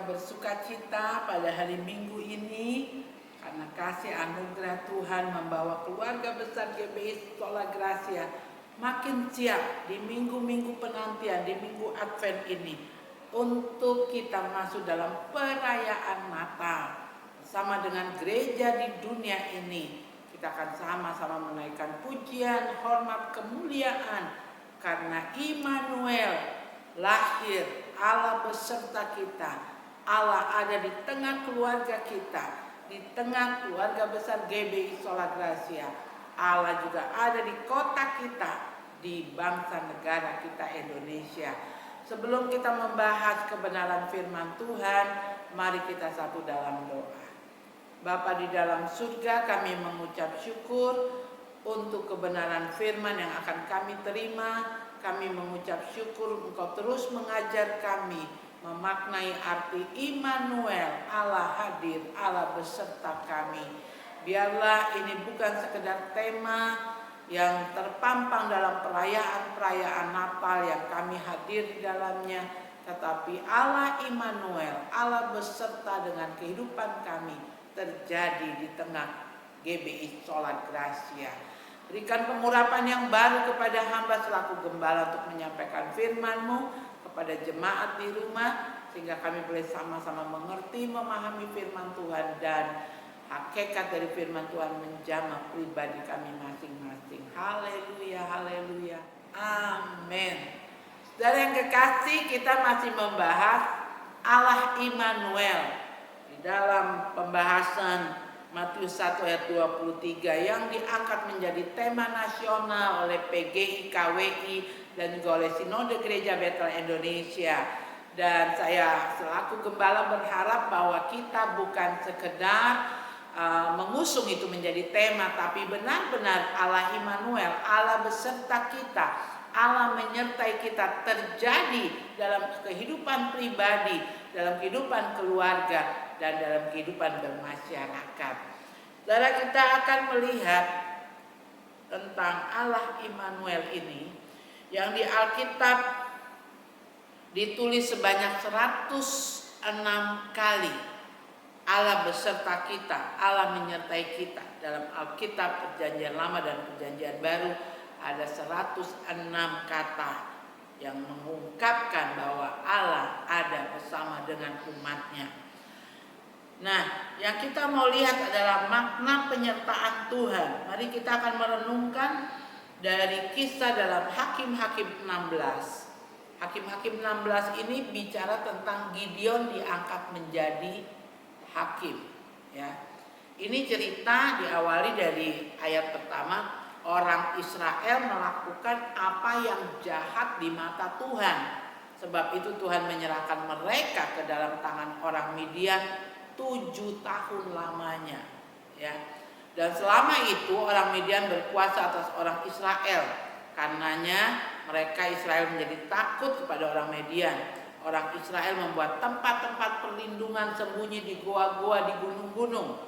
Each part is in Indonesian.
kita bersuka cita pada hari Minggu ini karena kasih anugerah Tuhan membawa keluarga besar GBI Sola Gracia makin siap di minggu-minggu penantian, di minggu Advent ini untuk kita masuk dalam perayaan Natal. Bersama dengan gereja di dunia ini, kita akan sama-sama menaikkan pujian, hormat, kemuliaan karena Immanuel lahir, Allah beserta kita. Allah ada di tengah keluarga kita, di tengah keluarga besar GBI Sola Gracia. Allah juga ada di kota kita, di bangsa negara kita Indonesia. Sebelum kita membahas kebenaran firman Tuhan, mari kita satu dalam doa. Bapa di dalam surga, kami mengucap syukur untuk kebenaran firman yang akan kami terima. Kami mengucap syukur Engkau terus mengajar kami memaknai arti Immanuel, Allah hadir, Allah beserta kami. Biarlah ini bukan sekedar tema yang terpampang dalam perayaan-perayaan Natal yang kami hadir di dalamnya, tetapi Allah Immanuel, Allah beserta dengan kehidupan kami terjadi di tengah GBI Sola Gracia. Berikan pengurapan yang baru kepada hamba selaku gembala untuk menyampaikan firman-Mu kepada jemaat di rumah, sehingga kami boleh sama-sama mengerti, memahami firman Tuhan, dan hakikat dari firman Tuhan menjamah pribadi kami masing-masing. Haleluya, haleluya, amin. Saudara yang kekasih, kita masih membahas Allah Immanuel di dalam pembahasan Matius 1 ayat 23 yang diangkat menjadi tema nasional oleh PGI, KWI, dan juga oleh Sinode Gereja Betel Indonesia. Dan saya selaku gembala berharap bahwa kita bukan sekedar mengusung itu menjadi tema, tapi benar-benar Allah Immanuel, Allah beserta kita, Allah menyertai kita terjadi dalam kehidupan pribadi, dalam kehidupan keluarga, dan dalam kehidupan bermasyarakat. Saudara, kita akan melihat tentang Allah Immanuel ini yang di Alkitab ditulis sebanyak 106 kali. Allah beserta kita, Allah menyertai kita. Dalam Alkitab Perjanjian Lama dan Perjanjian Baru ada 106 kata yang mengungkapkan bahwa Allah ada bersama dengan umatnya. Nah, yang kita mau lihat adalah makna penyertaan Tuhan. Mari kita akan merenungkan dari kisah dalam Hakim-Hakim 16. Hakim-Hakim 16 ini bicara tentang Gideon diangkat menjadi hakim. Ya, ini cerita diawali dari ayat pertama. Orang Israel melakukan apa yang jahat di mata Tuhan. Sebab itu Tuhan menyerahkan mereka ke dalam tangan orang Midian 7 tahun lamanya, ya. Dan selama itu orang Midian berkuasa atas orang Israel. Karenanya mereka Israel menjadi takut kepada orang Midian. Orang Israel membuat tempat-tempat perlindungan sembunyi di goa-goa di gunung-gunung,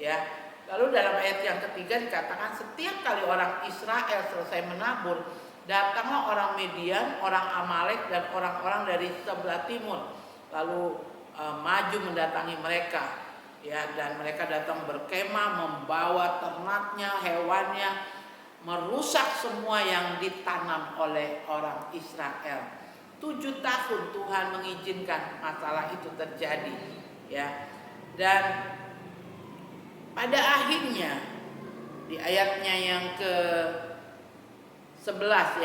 ya. Lalu dalam ayat yang ketiga dikatakan setiap kali orang Israel selesai menabur, datanglah orang Midian, orang Amalek, dan orang-orang dari sebelah timur. Lalu maju mendatangi mereka, ya, dan mereka datang berkemah, membawa ternaknya, hewannya, merusak semua yang ditanam oleh orang Israel. 7 tahun Tuhan mengizinkan masalah itu terjadi, ya. Dan pada akhirnya di ayatnya yang ke-11,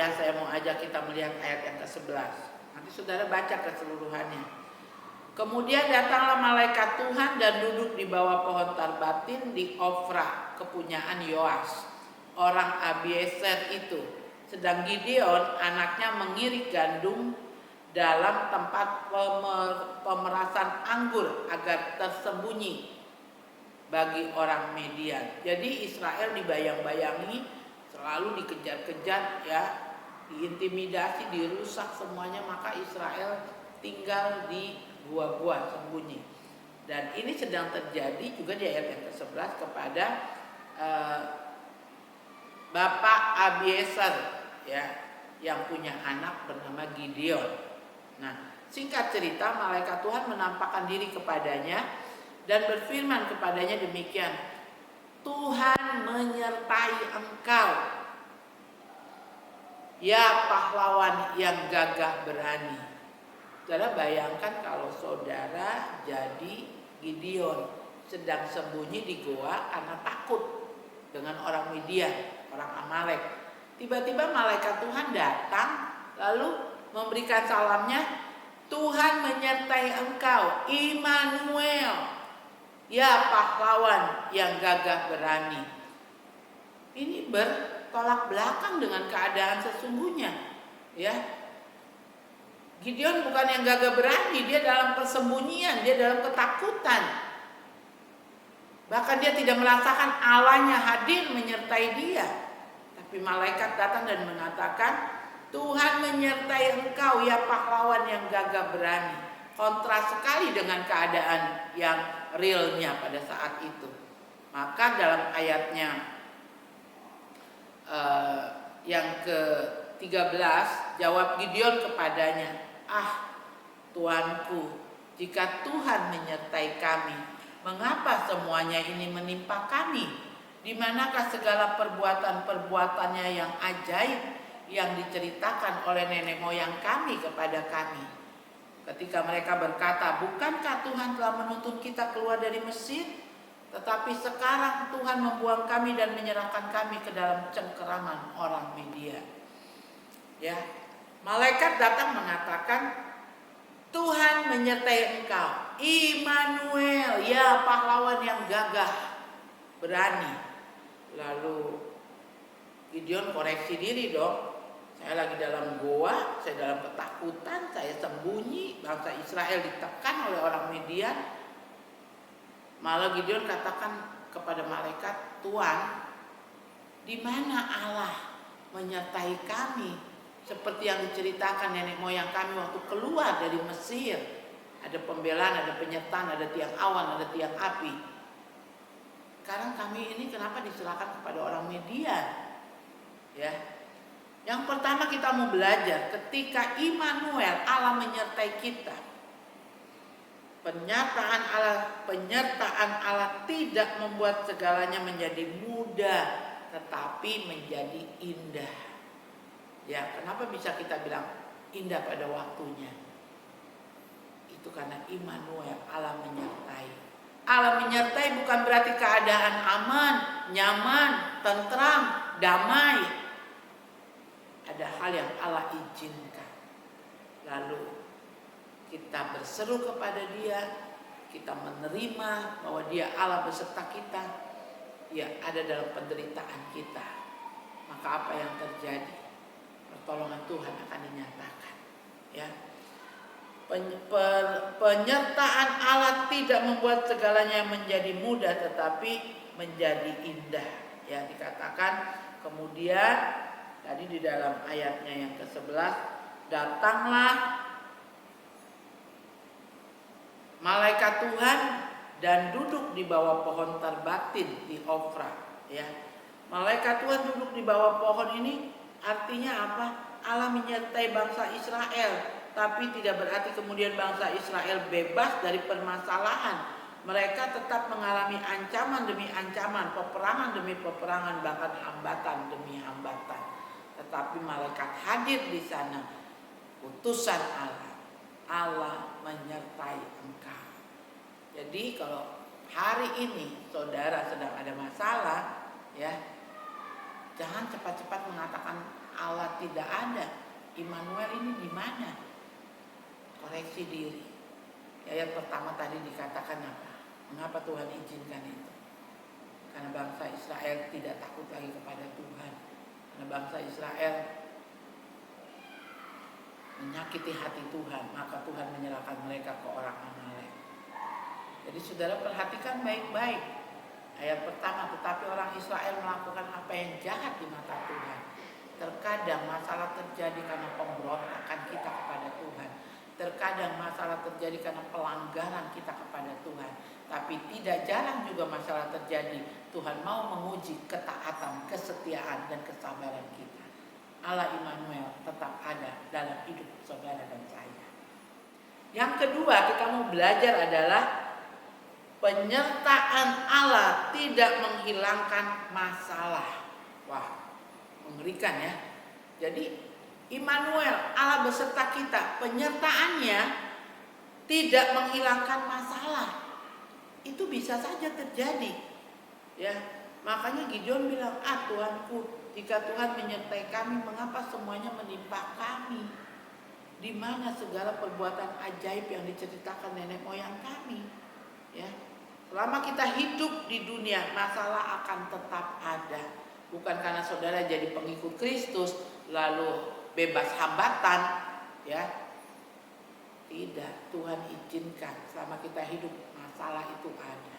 ya, saya mau ajak kita melihat ayat yang ke-11. Nanti saudara baca keseluruhannya. Kemudian datanglah malaikat Tuhan dan duduk di bawah pohon tarbatin di Ofra, kepunyaan Yoas, orang Abiezer itu. Sedang Gideon anaknya mengirik gandum dalam tempat pemerasan anggur agar tersembunyi bagi orang Midian. Jadi Israel dibayang-bayangi, selalu dikejar-kejar, ya, diintimidasi, dirusak semuanya, maka Israel tinggal di gua-gua sembunyi. Dan ini sedang terjadi juga di ayat yang ke-11 kepada Bapak Abiezer, ya, yang punya anak bernama Gideon. Nah, Singkat cerita, malaikat Tuhan menampakkan diri kepadanya dan berfirman kepadanya demikian, Tuhan menyertai engkau, ya pahlawan yang gagah berani. Saudara bayangkan kalau saudara jadi Gideon, sedang sembunyi di goa karena takut dengan orang Midian, orang Amalek. Tiba-tiba malaikat Tuhan datang lalu memberikan salamnya, Tuhan menyertai engkau, Immanuel, ya pahlawan yang gagah berani. Ini bertolak belakang dengan keadaan sesungguhnya, ya. Gideon bukan yang gagah berani, dia dalam persembunyian, dia dalam ketakutan. Bahkan dia tidak merasakan Allahnya hadir menyertai dia. Tapi malaikat datang dan mengatakan, Tuhan menyertai engkau, ya pahlawan yang gagah berani. Kontras sekali dengan keadaan yang realnya pada saat itu. Maka dalam ayatnya yang ke-13, jawab Gideon kepadanya, Tuanku, jika Tuhan menyertai kami, mengapa semuanya ini menimpa kami? Di manakah segala perbuatan-perbuatannya yang ajaib yang diceritakan oleh nenek moyang kami kepada kami? Ketika mereka berkata, bukankah Tuhan telah menuntun kita keluar dari Mesir? Tetapi sekarang Tuhan membuang kami dan menyerahkan kami ke dalam cengkeraman orang Midian. Ya, malaikat datang mengatakan, Tuhan menyertai engkau, Immanuel, ya pahlawan yang gagah berani. Lalu Gideon koreksi diri dong. Saya lagi dalam goa, saya dalam ketakutan, saya sembunyi, bangsa Israel ditekan oleh orang Midian. Malah Gideon katakan kepada malaikat, Tuhan, di mana Allah menyertai kami? Seperti yang diceritakan nenek moyang kami waktu keluar dari Mesir. Ada pembelaan, ada penyertaan, ada tiang awan, ada tiang api. Sekarang kami ini kenapa diserahkan kepada orang Midian? Ya. Yang pertama kita mau belajar, ketika Immanuel, Allah menyertai kita. Penyertaan Allah tidak membuat segalanya menjadi mudah, tetapi menjadi indah. Ya, kenapa bisa kita bilang indah pada waktunya? Itu karena Immanuel, Allah menyertai. Allah menyertai bukan berarti keadaan aman, nyaman, tentram, damai. Ada hal yang Allah izinkan. Lalu kita berseru kepada Dia, kita menerima bahwa Dia Allah beserta kita. Ya, ada dalam penderitaan kita. Maka apa yang terjadi? Pertolongan Tuhan akan dinyatakan. Ya, penyertaan Allah tidak membuat segalanya menjadi mudah, tetapi menjadi indah. Ya, dikatakan kemudian tadi di dalam ayatnya yang ke-11, datanglah malaikat Tuhan dan duduk di bawah pohon terbatin di Ofra. Ya, malaikat Tuhan duduk di bawah pohon ini artinya apa? Allah menyertai bangsa Israel, tapi tidak berarti kemudian bangsa Israel bebas dari permasalahan. Mereka tetap mengalami ancaman demi ancaman, peperangan demi peperangan, bahkan hambatan demi hambatan. Tetapi malaikat hadir di sana, utusan Allah. Allah menyertai engkau. Jadi kalau hari ini saudara sedang ada masalah, ya, jangan cepat-cepat mengatakan Allah tidak ada. Immanuel ini di mana? Koreksi diri. Ayat pertama tadi dikatakan apa? Mengapa Tuhan izinkan itu? Karena bangsa Israel tidak takut lagi kepada Tuhan. Karena bangsa Israel menyakiti hati Tuhan, maka Tuhan menyerahkan mereka ke orang Amalek. Jadi saudara perhatikan baik-baik. Ayat pertama, tetapi orang Israel melakukan apa yang jahat di mata Tuhan. Terkadang masalah terjadi karena pemberontakan kita kepada Tuhan. Terkadang masalah terjadi karena pelanggaran kita kepada Tuhan. Tapi tidak jarang juga masalah terjadi, Tuhan mau menguji ketaatan, kesetiaan, dan kesabaran kita. Allah Immanuel tetap ada dalam hidup saudara dan saya. Yang kedua kita mau belajar adalah penyertaan Allah tidak menghilangkan masalah. Wah, mengerikan ya. Jadi Immanuel, Allah beserta kita, penyertaannya tidak menghilangkan masalah. Itu bisa saja terjadi. Ya, makanya Gideon bilang, Tuhanku, jika Tuhan menyertai kami, mengapa semuanya menimpa kami? Di mana segala perbuatan ajaib yang diceritakan nenek moyang kami? Ya, selama kita hidup di dunia, masalah akan tetap ada. Bukan karena saudara jadi pengikut Kristus lalu bebas hambatan, ya. Tidak, Tuhan izinkan selama kita hidup masalah itu ada.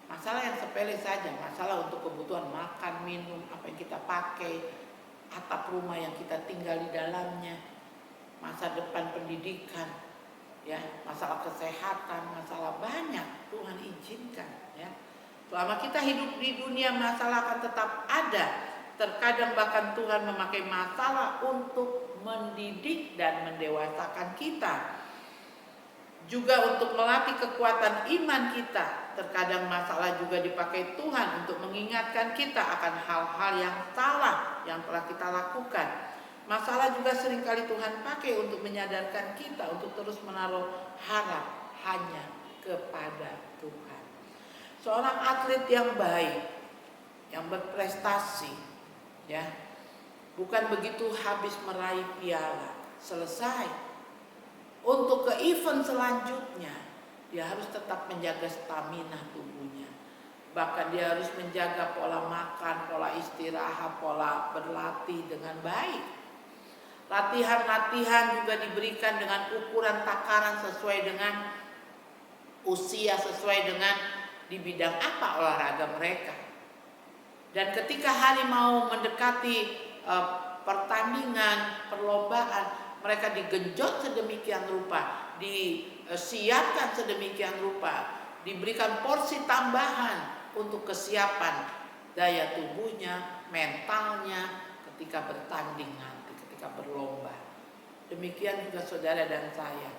Masalah yang sepele saja, masalah untuk kebutuhan makan, minum, apa yang kita pakai, atap rumah yang kita tinggal di dalamnya, masa depan pendidikan, ya, masalah kesehatan, masalah banyak Tuhan izinkan, ya. Selama kita hidup di dunia, masalah akan tetap ada. Terkadang bahkan Tuhan memakai masalah untuk mendidik dan mendewasakan kita. Juga untuk melatih kekuatan iman kita. Terkadang masalah juga dipakai Tuhan untuk mengingatkan kita akan hal-hal yang salah yang telah kita lakukan. Masalah juga seringkali Tuhan pakai untuk menyadarkan kita untuk terus menaruh harap hanya kepada Tuhan. Seorang atlet yang baik, yang berprestasi, ya, bukan begitu habis meraih piala selesai. Untuk ke event selanjutnya, dia harus tetap menjaga stamina tubuhnya. Bahkan dia harus menjaga pola makan, pola istirahat, pola berlatih dengan baik. Latihan-latihan juga diberikan dengan ukuran takaran sesuai dengan usia, sesuai dengan di bidang apa olahraga mereka. Dan ketika hari mau mendekati pertandingan, perlombaan, mereka digenjot sedemikian rupa, disiapkan sedemikian rupa, diberikan porsi tambahan untuk kesiapan daya tubuhnya, mentalnya ketika bertanding nanti, ketika berlomba. Demikian juga saudara dan saya.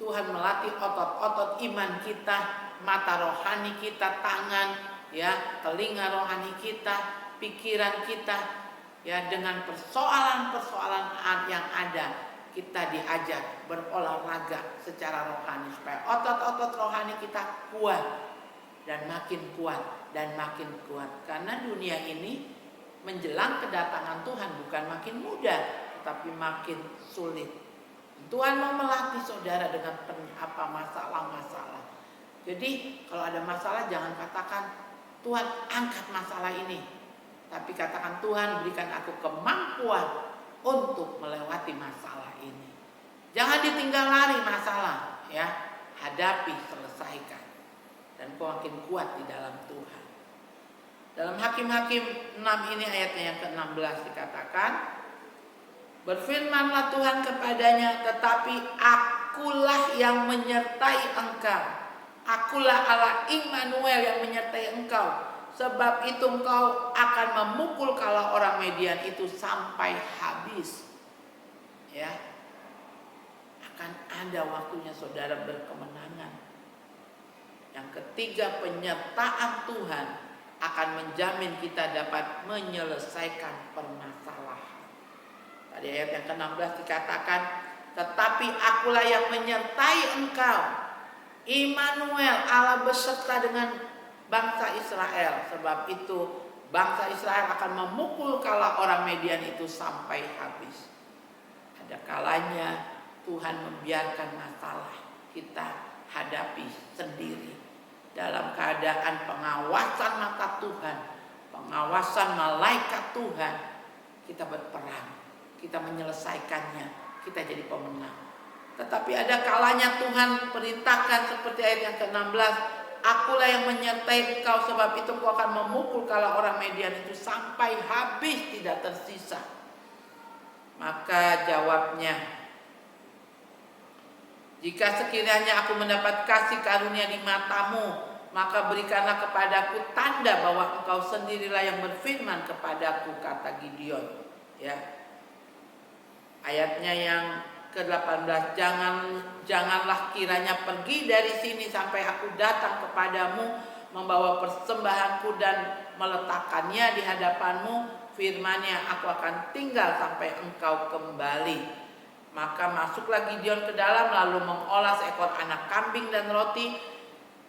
Tuhan melatih otot-otot iman kita, mata rohani kita, tangan, ya, telinga rohani kita, pikiran kita, ya, dengan persoalan-persoalan yang ada. Kita diajak berolahraga secara rohani supaya otot-otot rohani kita kuat dan makin kuat dan makin kuat. Karena dunia ini menjelang kedatangan Tuhan bukan makin mudah, tetapi makin sulit. Tuhan mau melatih saudara dengan apa masalah-masalah. Jadi kalau ada masalah jangan katakan Tuhan angkat masalah ini, tapi katakan Tuhan berikan aku kemampuan untuk melewati masalah ini. Jangan ditinggal lari masalah, ya. Hadapi, selesaikan. Dan kau makin kuat di dalam Tuhan. Dalam Hakim-Hakim 6 ini ayatnya yang ke-16 dikatakan, berfirmanlah Tuhan kepadanya, tetapi akulah yang menyertai engkau. Akulah Allah Immanuel yang menyertai engkau. Sebab itu engkau akan memukul kala orang Median itu sampai habis. Ya, akan ada waktunya saudara berkemenangan. Yang ketiga, penyertaan Tuhan akan menjamin kita dapat menyelesaikan permasalahan. Tadi ayat yang ke-16 dikatakan, tetapi akulah yang menyertai engkau, Immanuel, Allah beserta dengan bangsa Israel. Sebab itu bangsa Israel akan memukul kala orang Median itu sampai habis. Ada kalanya Tuhan membiarkan masalah kita hadapi sendiri dalam keadaan pengawasan mata Tuhan, pengawasan malaikat Tuhan. Kita berperang, kita menyelesaikannya, kita jadi pemenang. Tetapi ada kalanya Tuhan perintahkan seperti ayat yang ke-16, akulah yang menyertai engkau, sebab itu engkau akan memukul kala orang Median itu sampai habis tidak tersisa. Maka jawabnya, jika sekiranya aku mendapat kasih karunia di matamu, maka berikanlah kepadaku tanda bahwa engkau sendirilah yang berfirman kepadaku, kata Gideon. Ya. Ayatnya yang ke-18, janganlah kiranya pergi dari sini sampai aku datang kepadamu membawa persembahanku dan meletakkannya di hadapanmu. Firman-Nya, aku akan tinggal sampai engkau kembali. Maka masuklah Gideon ke dalam lalu mengolah seekor anak kambing dan roti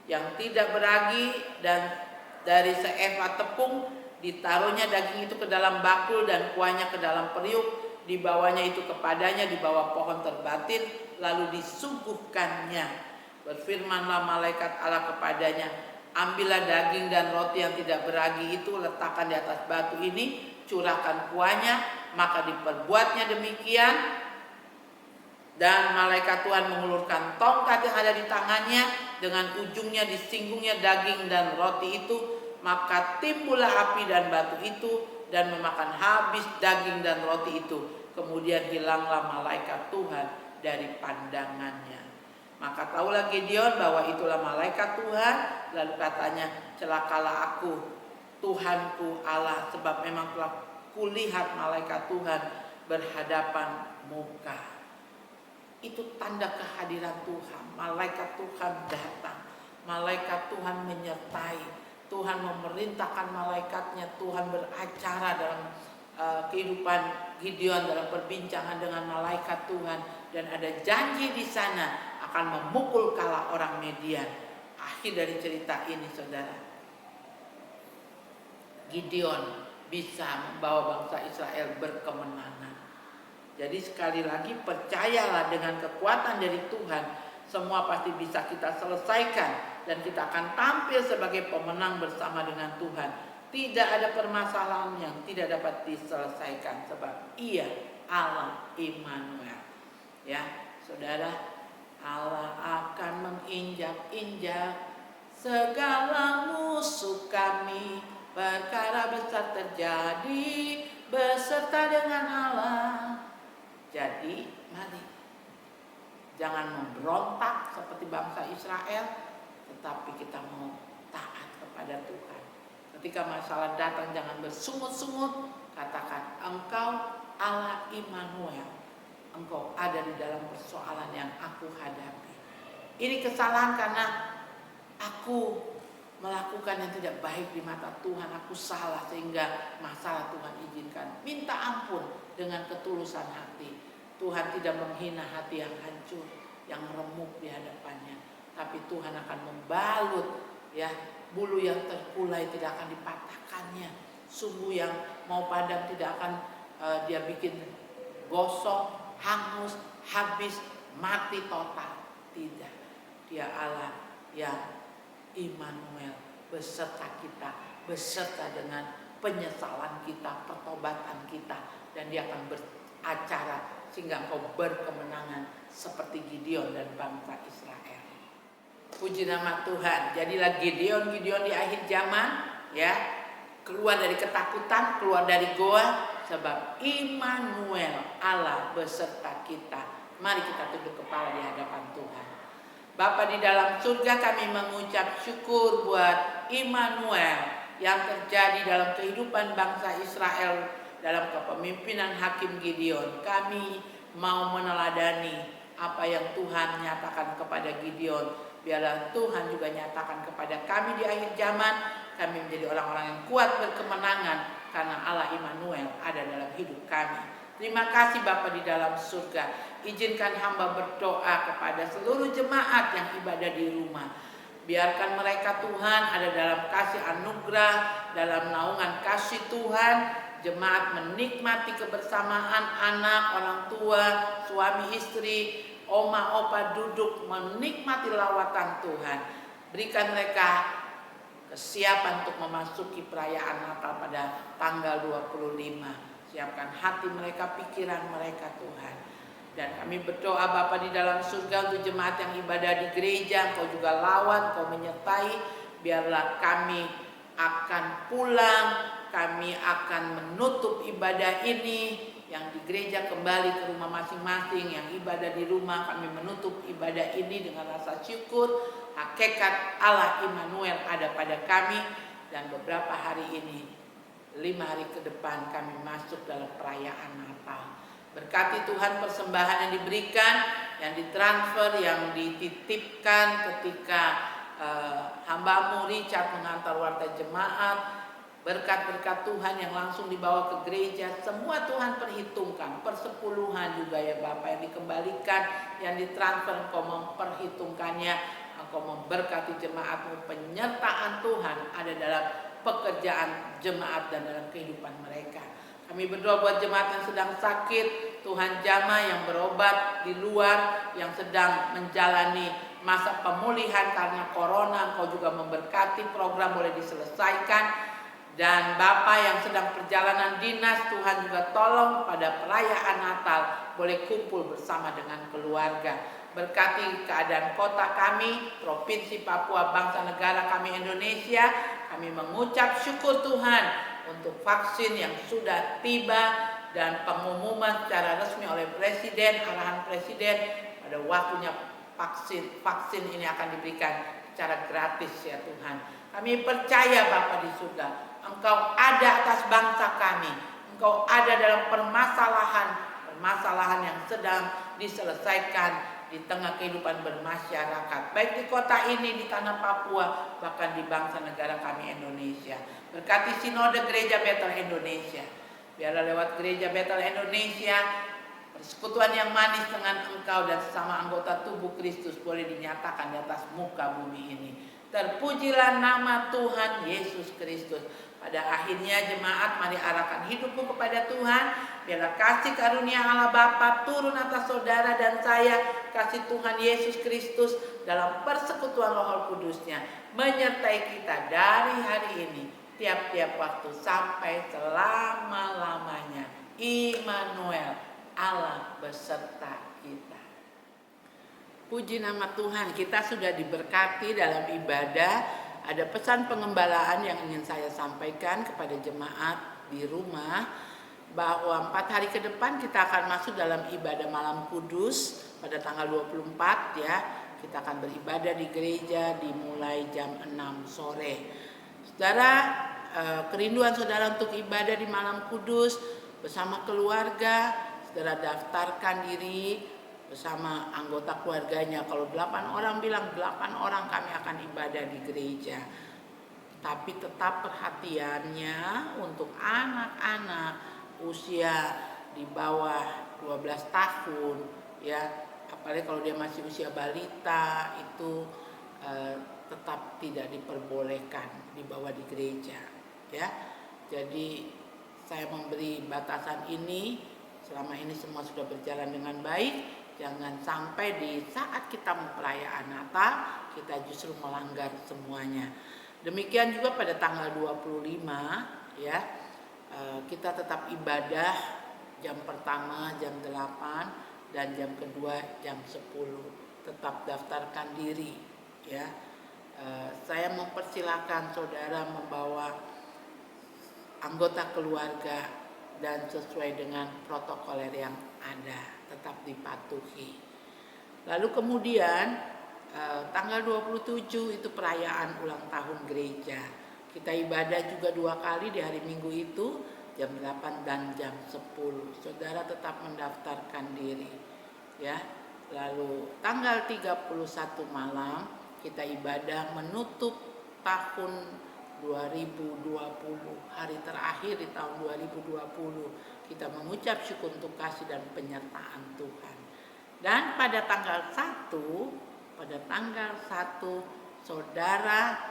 yang tidak beragi dan dari seefah tepung, ditaruhnya daging itu ke dalam bakul dan kuahnya ke dalam periuk, dibawanya itu kepadanya di bawah pohon terbatin, lalu disuguhkannya. Berfirmanlah malaikat Allah kepadanya, ambillah daging dan roti yang tidak beragi itu, letakkan di atas batu ini, curahkan kuahnya. Maka diperbuatnya demikian, dan malaikat Tuhan mengulurkan tongkat yang ada di tangannya, dengan ujungnya disinggungnya daging dan roti itu, maka timbullah api dan batu itu dan memakan habis daging dan roti itu. Kemudian hilanglah malaikat Tuhan dari pandangannya. Maka tahulah Gideon bahwa itulah malaikat Tuhan. Lalu katanya, celakalah aku, Tuhanku Allah, sebab memang telah kulihat malaikat Tuhan berhadapan muka. Itu tanda kehadiran Tuhan. Malaikat Tuhan datang, malaikat Tuhan menyertai, Tuhan memerintahkan malaikatnya, Tuhan beracara dalam kehidupan Gideon, dalam perbincangan dengan malaikat Tuhan, dan ada janji di sana akan memukul kalah orang Midian. Akhir dari cerita ini, saudara, Gideon bisa membawa bangsa Israel berkemenangan. Jadi sekali lagi, percayalah dengan kekuatan dari Tuhan, semua pasti bisa kita selesaikan dan kita akan tampil sebagai pemenang bersama dengan Tuhan. Tidak ada permasalahan yang tidak dapat diselesaikan sebab Ia Allah Immanuel. Ya, saudara, Allah akan menginjak-injak segala musuh kami. Perkara besar terjadi beserta dengan Allah. Jadi, mari jangan memberontak seperti bangsa Israel, tetapi kita mau taat kepada Tuhan. Ketika masalah datang, jangan bersungut-sungut, katakan, Engkau Allah Immanuel, Engkau ada di dalam persoalan yang aku hadapi. Ini kesalahan karena aku melakukan yang tidak baik di mata Tuhan, aku salah sehingga masalah Tuhan izinkan. Minta ampun dengan ketulusan hati. Tuhan tidak menghina hati yang hancur, yang remuk di hadapannya, tapi Tuhan akan membalut, ya, bulu yang terkulai tidak akan dipatahkannya, sumbu yang mau padam tidak akan dia bikin gosok, hangus, habis, mati total. Tidak, Dia Allah yang Immanuel beserta kita, beserta dengan penyesalan kita, pertobatan kita, dan Dia akan beracara sehingga engkau berkemenangan seperti Gideon dan bangsa Israel. Puji nama Tuhan. Jadilah Gideon di akhir zaman, ya, keluar dari ketakutan, keluar dari goa, sebab Immanuel Allah beserta kita. Mari kita tunduk kepala di hadapan Tuhan. Bapa di dalam surga, kami mengucap syukur buat Immanuel yang terjadi dalam kehidupan bangsa Israel dalam kepemimpinan Hakim Gideon. Kami mau meneladani apa yang Tuhan nyatakan kepada Gideon. Biarlah Tuhan juga nyatakan kepada kami di akhir zaman. Kami menjadi orang-orang yang kuat berkemenangan karena Allah Immanuel ada dalam hidup kami. Terima kasih Bapa di dalam surga. Izinkan hamba berdoa kepada seluruh jemaat yang ibadah di rumah. Biarkan mereka Tuhan ada dalam kasih anugerah, dalam naungan kasih Tuhan. Jemaat menikmati kebersamaan anak, orang tua, suami istri, oma opa duduk menikmati lawatan Tuhan. Berikan mereka kesiapan untuk memasuki perayaan Natal pada tanggal 25. Siapkan hati mereka, pikiran mereka Tuhan. Dan kami berdoa Bapa di dalam surga untuk jemaat yang ibadah di gereja. Engkau juga lawan, Engkau menyertai. Biarlah kami akan pulang, kami akan menutup ibadah ini. Yang di gereja kembali ke rumah masing-masing, yang ibadah di rumah kami menutup ibadah ini dengan rasa syukur. Hakikat Allah Immanuel ada pada kami. Dan beberapa hari ini, 5 hari ke depan kami masuk dalam perayaan Natal. Berkati Tuhan persembahan yang diberikan, yang ditransfer, yang dititipkan ketika hamba-Mu Richard mengantar warta jemaat. Berkat-berkat Tuhan yang langsung dibawa ke gereja, semua Tuhan perhitungkan. Persepuluhan juga ya Bapak yang dikembalikan, yang ditransfer, Engkau memperhitungkannya. Engkau memberkati jemaat-Mu. Penyertaan Tuhan ada dalam pekerjaan jemaat dan dalam kehidupan mereka. Kami berdoa buat jemaat yang sedang sakit, Tuhan jamah yang berobat di luar, yang sedang menjalani masa pemulihan karena corona, Engkau juga memberkati program boleh diselesaikan. Dan Bapak yang sedang perjalanan dinas, Tuhan juga tolong pada perayaan Natal boleh kumpul bersama dengan keluarga. Berkati keadaan kota kami, Provinsi Papua, bangsa negara kami Indonesia. Kami mengucap syukur Tuhan untuk vaksin yang sudah tiba dan pengumuman secara resmi oleh Presiden, arahan Presiden pada waktunya vaksin ini akan diberikan secara gratis ya Tuhan. Kami percaya Bapa di surga, Engkau ada atas bangsa kami. Engkau ada dalam permasalahan yang sedang diselesaikan di tengah kehidupan bermasyarakat, baik di kota ini, di tanah Papua, bahkan di bangsa negara kami Indonesia. Berkati Sinode Gereja Betel Indonesia. Biarlah lewat Gereja Betel Indonesia, persekutuan yang manis dengan Engkau dan sesama anggota tubuh Kristus boleh dinyatakan di atas muka bumi ini. Terpujilah nama Tuhan Yesus Kristus. Pada akhirnya jemaat, mari arahkan hidupmu kepada Tuhan. Biarlah kasih karunia Allah Bapa turun atas saudara dan saya. Kasih Tuhan Yesus Kristus dalam persekutuan Roh Kudus-Nya menyertai kita dari hari ini, tiap-tiap waktu sampai selama-lamanya. Immanuel, Allah beserta kita. Puji nama Tuhan, kita sudah diberkati dalam ibadah. Ada pesan pengembalaan yang ingin saya sampaikan kepada jemaat di rumah, bahwa 4 hari ke depan kita akan masuk dalam ibadah malam kudus pada tanggal 24 ya. Kita akan beribadah di gereja dimulai jam 6 sore. Saudara, kerinduan saudara untuk ibadah di malam kudus bersama keluarga, saudara daftarkan diri bersama anggota keluarganya. Kalau 8 orang bilang 8 orang kami akan ibadah di gereja. Tapi tetap perhatiannya untuk anak-anak usia di bawah 12 tahun ya. Apalagi kalau dia masih usia balita itu tetap tidak diperbolehkan dibawa di gereja ya. Jadi saya memberi batasan ini, selama ini semua sudah berjalan dengan baik. Jangan sampai di saat kita memperayaan Natal, kita justru melanggar semuanya. Demikian juga pada tanggal 25 ya, kita tetap ibadah jam pertama jam 8 dan jam kedua jam 10. Tetap daftarkan diri ya. Saya mempersilakan saudara membawa anggota keluarga dan sesuai dengan protokoler yang ada, tetap dipatuhi. Lalu kemudian tanggal 27 itu perayaan ulang tahun gereja. Kita ibadah juga 2 kali di hari Minggu itu, jam 8 dan jam 10. Saudara tetap mendaftarkan diri ya. Lalu tanggal 31 malam kita ibadah menutup tahun 2020, hari terakhir di tahun 2020. Kita mengucap syukur untuk kasih dan penyertaan Tuhan. Dan pada tanggal 1 saudara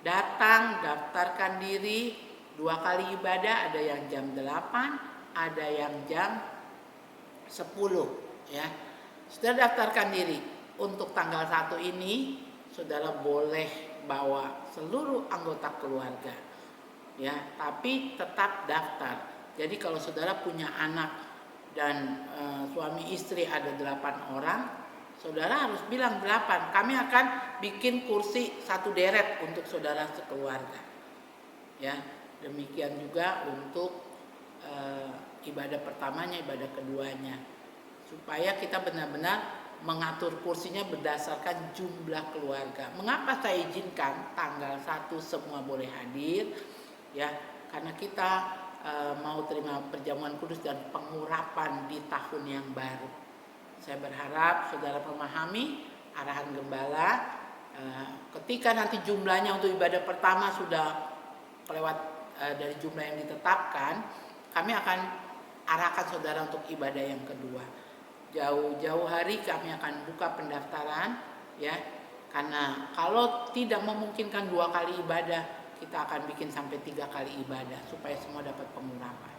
datang daftarkan diri 2 kali ibadah, ada yang jam 8, ada yang jam 10 ya. Saudara daftarkan diri. Untuk tanggal 1 ini saudara boleh bawa seluruh anggota keluarga ya, tapi tetap daftar. Jadi kalau saudara punya anak dan suami istri ada 8 orang, saudara harus bilang 8. Kami akan bikin kursi 1 deret untuk saudara sekeluarga ya. Demikian juga untuk ibadah pertamanya, ibadah keduanya, supaya kita benar-benar mengatur kursinya berdasarkan jumlah keluarga. Mengapa saya izinkan tanggal 1 semua boleh hadir ya? Karena kita mau terima perjamuan kudus dan pengurapan di tahun yang baru. Saya berharap saudara memahami arahan gembala. Ketika nanti jumlahnya untuk ibadah pertama sudah kelewat dari jumlah yang ditetapkan, kami akan arahkan saudara untuk ibadah yang kedua. Jauh-jauh hari kami akan buka pendaftaran, ya, karena kalau tidak memungkinkan 2 kali ibadah, kita akan bikin sampai 3 kali ibadah supaya semua dapat pengurapan.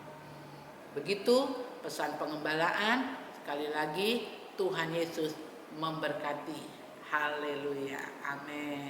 Begitu pesan pengembalaan. Sekali lagi Tuhan Yesus memberkati. Haleluya. Amin.